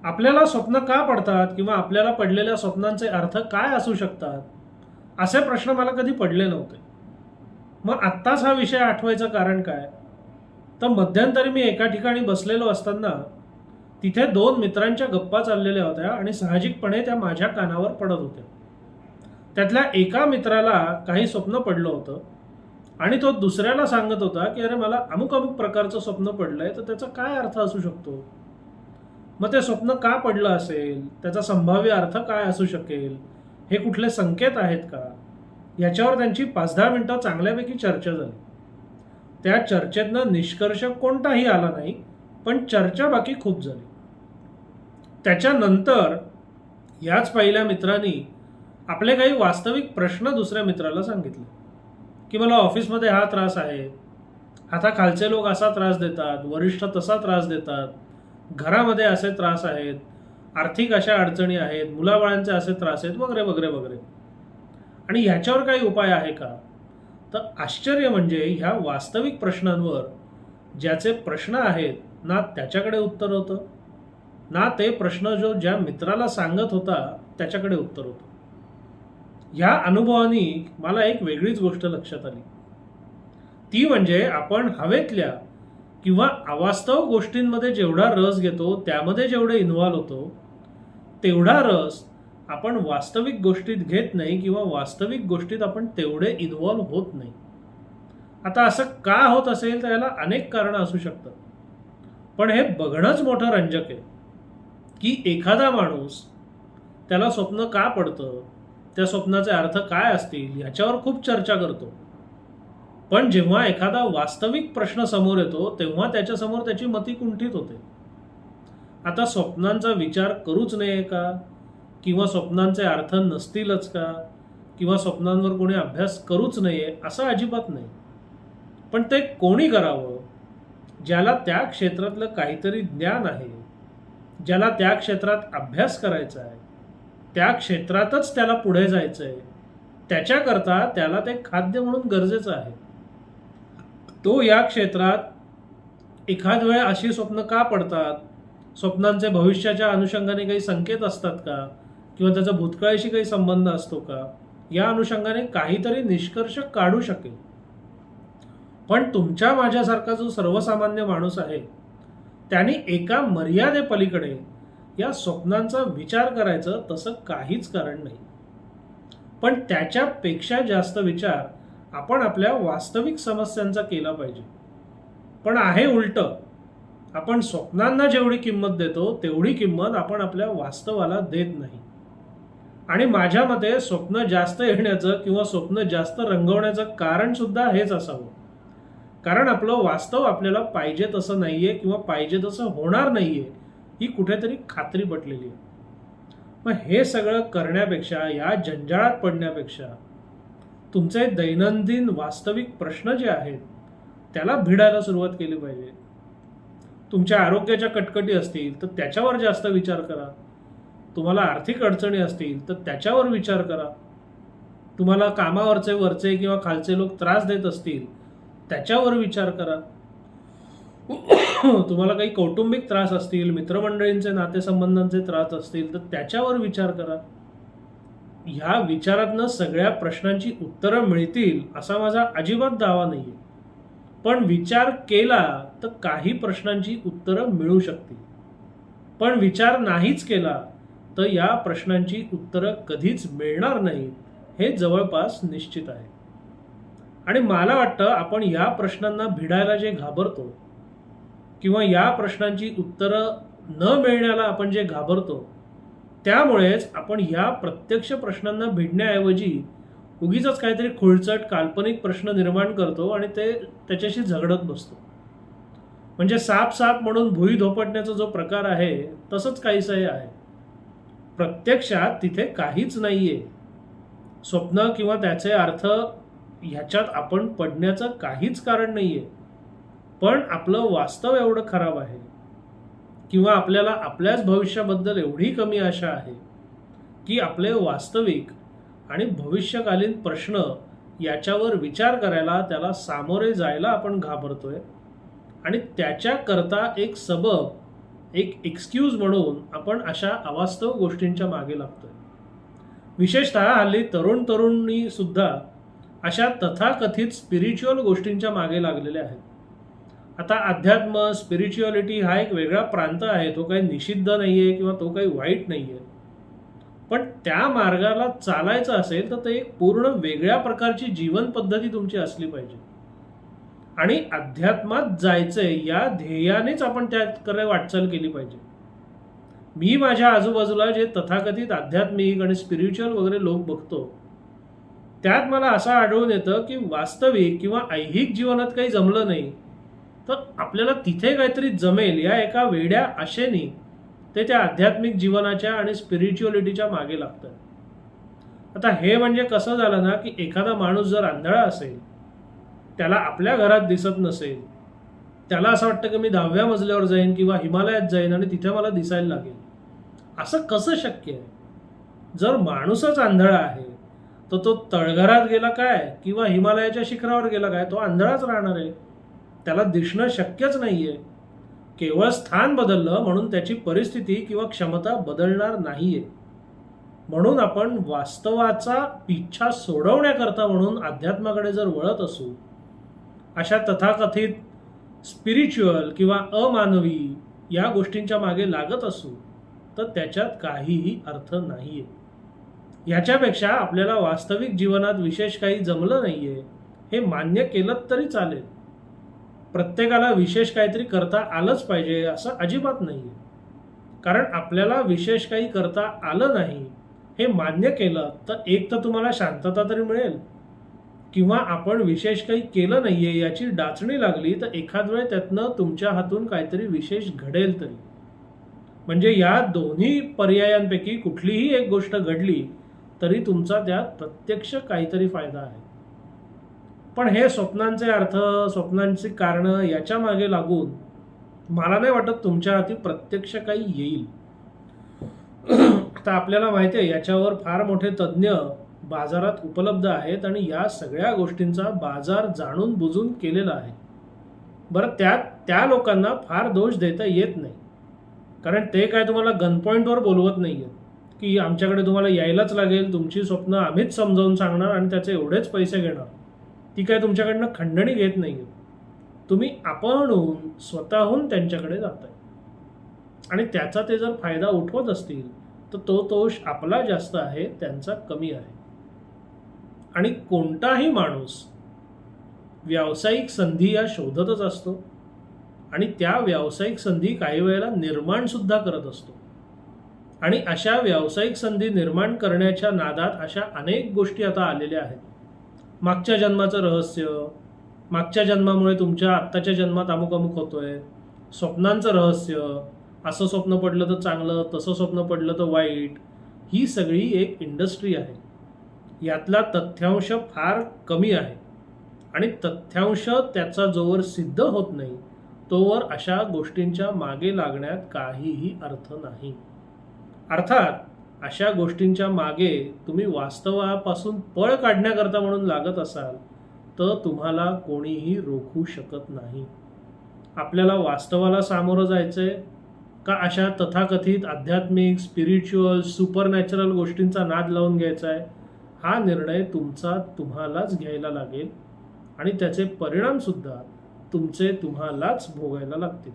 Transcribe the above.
आपल्याला स्वप्न का पडतात किंवा आपल्याला पडलेल्या स्वप्नांचे अर्थ काय असू शकतात, असे प्रश्न मला कधी पडले नव्हते. मग आत्ताच हा विषय आठवायचं कारण काय? तर मध्यंतरी मी एका ठिकाणी बसलेलो असताना तिथे दोन मित्रांच्या गप्पा चाललेल्या होत्या आणि साहजिकपणे त्या माझ्या कानावर पडत होत्या. त्यातल्या एका मित्राला काही स्वप्न पडलं होतं आणि तो दुसऱ्याला सांगत होता की अरे मला अमुक अमुक प्रकारचं स्वप्न पडलंय, तर त्याचा काय अर्थ असू शकतो. मग ते स्वप्न का पडलं असेल, त्याचा संभाव्य अर्थ काय असू शकेल, हे कुठले संकेत आहेत का, याच्यावर त्यांची 5-10 मिनिटं चांगल्यापैकी चर्चा झाली. त्या चर्चेतनं निष्कर्ष कोणताही आला नाही, पण चर्चा बाकी खूप झाली. त्याच्यानंतर याच पहिल्या मित्रांनी आपले काही वास्तविक प्रश्न दुसऱ्या मित्राला सांगितले की मला ऑफिसमध्ये हा त्रास आहे, आता खालचे लोक असा त्रास देतात, वरिष्ठ तसा त्रास देतात, घरामध्ये असे त्रास आहेत, आर्थिक अशा अडचणी आहेत, मुलाबाळांचे असे त्रास आहेत, वगैरे वगैरे वगैरे. आणि ह्याच्यावर काही उपाय आहे का? तर आश्चर्य म्हणजे ह्या वास्तविक प्रश्नांवर ज्याचे प्रश्न आहेत ना त्याच्याकडे उत्तर होतं, ना ते प्रश्न जो ज्या मित्राला सांगत होता त्याच्याकडे उत्तर होतं. ह्या अनुभवानी मला एक वेगळीच गोष्ट लक्षात आली. ती म्हणजे आपण हवेतल्या किंवा अवास्तव गोष्टींमध्ये जेवढा रस घेतो, त्यामध्ये जेवढे इन्व्हॉल्व होतो, तेवढा रस आपण वास्तविक गोष्टीत घेत नाही किंवा वास्तविक गोष्टीत आपण तेवढे इन्व्हॉल्व होत नाही. आता असं का होत असेल तर याला अनेक कारणं असू शकतात, पण हे बघणंच मोठं रंजक आहे की एखादा माणूस त्याला स्वप्न का पडतं, त्या स्वप्नाचे अर्थ काय असतील याच्यावर खूप चर्चा करतो, पण जेव्हा एखादा वास्तविक प्रश्न समोर येतो तेव्हा त्याच्यासमोर त्याची मती कुंठित होते. आता स्वप्नांचा विचार करूच नये का, किंवा स्वप्नांचे अर्थ नसतीलच का, किंवा स्वप्नांवर कोणी अभ्यास करूच नये असं अजिबात नाही. पण ते कोणी करावं? ज्याला त्या क्षेत्रातलं काहीतरी ज्ञान आहे, ज्याला त्या क्षेत्रात अभ्यास करायचा आहे, त्या क्षेत्रातच त्याला पुढे जायचं आहे, त्याच्याकरता त्याला ते खाद्य म्हणून गरजेचं आहे. तो या क्षेत्रात एखाद वेळ अशी स्वप्न का पडतात, स्वप्नांचे भविष्याच्या अनुषंगाने काही संकेत असतात का, किंवा त्याचा भूतकाळाशी काही संबंध असतो का, या अनुषंगाने काहीतरी निष्कर्ष काढू शकेल. पण तुमच्या माझ्यासारखा जो सर्वसामान्य माणूस आहे त्याने एका मर्यादेपलीकडे या स्वप्नांचा विचार करायचं तसं काहीच कारण नाही. पण त्याच्यापेक्षा जास्त विचार आपण आपल्या वास्तविक समस्यांचा केला पाहिजे. पण आहे उलट, आपण स्वप्नांना जेवढी किंमत देतो तेवढी किंमत आपण आपल्या वास्तवाला देत नाही. आणि माझ्या मते स्वप्न जास्त येण्याचं किंवा स्वप्न जास्त रंगवण्याचं कारण सुद्धा हेच असावं, कारण आपलं वास्तव आपल्याला पाहिजे तसं नाहीये किंवा पाहिजे तसं होणार नाहीये ही कुठेतरी खात्री पटलेली आहे. मग हे सगळं करण्यापेक्षा, या जंजाळात पडण्यापेक्षा तुमचे दैनंदिन वास्तविक प्रश्न जे आहेत त्याला भिडायला सुरुवात केली पाहिजे. तुमच्या आरोग्याच्या कटकटी असतील तर त्याच्यावर जास्त विचार करा. तुम्हाला आर्थिक अडचणी असतील तर त्याच्यावर विचार करा. तुम्हाला कामावरचे वरचे किंवा खालचे लोक त्रास देत असतील त्याच्यावर विचार करा. तुम्हाला काही कौटुंबिक त्रास असतील, मित्रमंडळींचे नातेसंबंधांचे त्रास असतील तर त्याच्यावर विचार करा. ह्या विचारातनं सगळ्या प्रश्नांची उत्तरं मिळतील असा माझा अजिबात दावा नाहीये, पण विचार केला तर काही प्रश्नांची उत्तरं मिळू शकतील. पण विचार नाहीच केला तर या प्रश्नांची उत्तरं कधीच मिळणार नाहीत हे जवळपास निश्चित आहे. आणि मला वाटतं आपण या प्रश्नांना भिडायला जे घाबरतो किंवा या प्रश्नांची उत्तरं न मिळण्याला आपण जे घाबरतो, त्यामुळेच आपण या प्रत्यक्ष प्रश्नांना भिडण्याऐवजी उगीच काहीतरी खुळचट काल्पनिक प्रश्न निर्माण करतो आणि त्याच्याशी झगडत बसतो. म्हणजे साप साप म्हणून भुई धोपटण्याचा जो प्रकार आहे तसंच काहीसं हे आहे. प्रत्यक्षात तिथे काहीच नाहीये. स्वप्न किंवा त्याचे अर्थ ह्याच्यात आपण पडण्याचं काहीच कारण नाहीये, पण आपलं वास्तव एवढं खराब आहे किंवा आपल्याला आपल्याच भविष्याबद्दल एवढी कमी आशा आहे की आपले वास्तविक आणि भविष्यकालीन प्रश्न याच्यावर विचार करायला, त्याला सामोरे जायला आपण घाबरतोय. आणि त्याच्याकरता एक सबब एक एक्सक्यूज म्हणून आपण अशा अवास्तव गोष्टींच्या मागे लागतोय. विशेषतः हल्ली तरुणी सुद्धा अशा तथाकथित स्पिरिच्युअल गोष्टींच्या मागे लागलेले आहेत. आता अध्यात्म स्पिरिच्युअलिटी हा एक वेगळा प्रांत आहे, तो काही निषिद्ध नाहीये किंवा तो काही वाईट नाहीये. पण त्या मार्गाला चालायचं असेल तर ते एक पूर्ण वेगळ्या प्रकारची जीवन पद्धती तुमची असली पाहिजे. आणि अध्यात्मात जायचंय या ध्येयानेच आपण त्याकडे वाटचाल केली पाहिजे. मी माझ्या आजूबाजूला जे तथाकथित आध्यात्मिक आणि स्पिरिच्युअल वगैरे लोक बघतो, त्यात मला असं आढळून येतं की वास्तविक किंवा ऐहिक जीवनात काही जमलं नाही तर आपल्याला तिथे काहीतरी जमेल या एका वेड्या आशेने ते त्या आध्यात्मिक जीवनाच्या आणि स्पिरिच्युअलिटीच्या मागे लागतात. आता हे म्हणजे कसं झालं ना की एखादा माणूस जर आंधळा असेल, त्याला आपल्या घरात दिसत नसेल, त्याला असं वाटतं की मी 10व्या मजल्यावर जाईन किंवा हिमालयात जाईन आणि तिथे मला दिसायला लागेल. असं कसं शक्य आहे? जर माणूसच आंधळा आहे तर तो तळघरात गेला काय किंवा हिमालयाच्या शिखरावर गेला काय, तो आंधळाच राहणार आहे. त्याला दिसणं शक्यच नाहीये. केवळ स्थान बदललं म्हणून त्याची परिस्थिती किंवा क्षमता बदलणार नाहीये. म्हणून आपण वास्तवाचा पिच्छा सोडवण्याकरता म्हणून अध्यात्माकडे जर वळत असू, अशा तथाकथित स्पिरिच्युअल किंवा अमानवी या गोष्टींच्या मागे लागत असू तर त्याच्यात काहीही अर्थ नाहीये. याच्यापेक्षा आपल्याला वास्तविक जीवनात विशेष काही जमलं नाहीये हे मान्य केलं तरी चालेल. प्रत्येकाला विशेष काहीतरी करता आलंच पाहिजे असं अजिबात नाहीये. कारण आपल्याला विशेष काही करता आलं नाही हे मान्य केलं तर एक तर तुम्हाला शांतता तरी मिळेल, किंवा आपण विशेष काही केलं नाहीये याची डाचणी लागली तर एखाद वेळ त्यातनं तुमच्या हातून काहीतरी विशेष घडेल तरी. म्हणजे या दोन्ही पर्यायांपैकी कुठलीही एक गोष्ट घडली तरी तुमचा त्यात प्रत्यक्ष काहीतरी फायदा आहे. पण हे स्वप्नांचे अर्थ, स्वप्नांची कारणं याच्या मागे लागून मला नाही वाटत तुमच्या हाती प्रत्यक्ष काही येईल. तर आपल्याला माहिती आहे याच्यावर फार मोठे तज्ज्ञ बाजारात उपलब्ध आहेत आणि या सगळ्या गोष्टींचा बाजार जाणून बुजून केलेला आहे. बरं, त्या लोकांना फार दोष देता येत नाही, कारण ते काय तुम्हाला गन पॉईंटवर बोलवत नाही आहेत की आमच्याकडे तुम्हाला यायलाच लागेल, तुमची स्वप्न आम्हीच समजावून सांगणार आणि त्याचे एवढेच पैसे घेणार. ती काय तुमच्याकडनं खंडणी घेत नाही आहेत. तुम्ही आपणहून स्वतःहून त्यांच्याकडे जाताय आणि त्याचा ते जर फायदा उठवत असतील तर तो दोष आपला जास्त आहे, त्यांचा कमी आहे. आणि कोणताही माणूस व्यावसायिक संधी या शोधतच असतो आणि त्या व्यावसायिक संधी काही वेळेला निर्माण सुद्धा करत असतो. आणि अशा व्यावसायिक संधी निर्माण करण्याच्या नादात अशा अनेक गोष्टी आता आलेल्या आहेत. मागच्या जन्माचं रहस्य, मागच्या जन्मामुळे तुमच्या आत्ताच्या जन्मात अमुक अमुक होतोय, स्वप्नांचं रहस्य, असं स्वप्न पडलं तर चांगलं, तसं स्वप्न पडलं तर वाईट, ही सगळी एक इंडस्ट्री आहे. यातला तथ्यांश फार कमी आहे आणि तथ्यांश त्याचा जोवर सिद्ध होत नाही तोवर अशा गोष्टींच्या मागे लागण्यात काहीही अर्थ नाही. अर्थात अशा गोष्टींच्या मागे तुम्ही वास्तवापासून पळ काढण्याकरता म्हणून लागत असाल तर तुम्हाला कोणीही रोखू शकत नाही. आपल्याला वास्तवाला सामोरं जायचंय का अशा तथाकथित आध्यात्मिक स्पिरिच्युअल सुपरनॅचरल गोष्टींचा नाद लावून घ्यायचा आहे, हा निर्णय तुम्हालाच घ्यायला लागेल आणि त्याचे परिणाम सुद्धा तुम्हालाच भोगायला लागतील.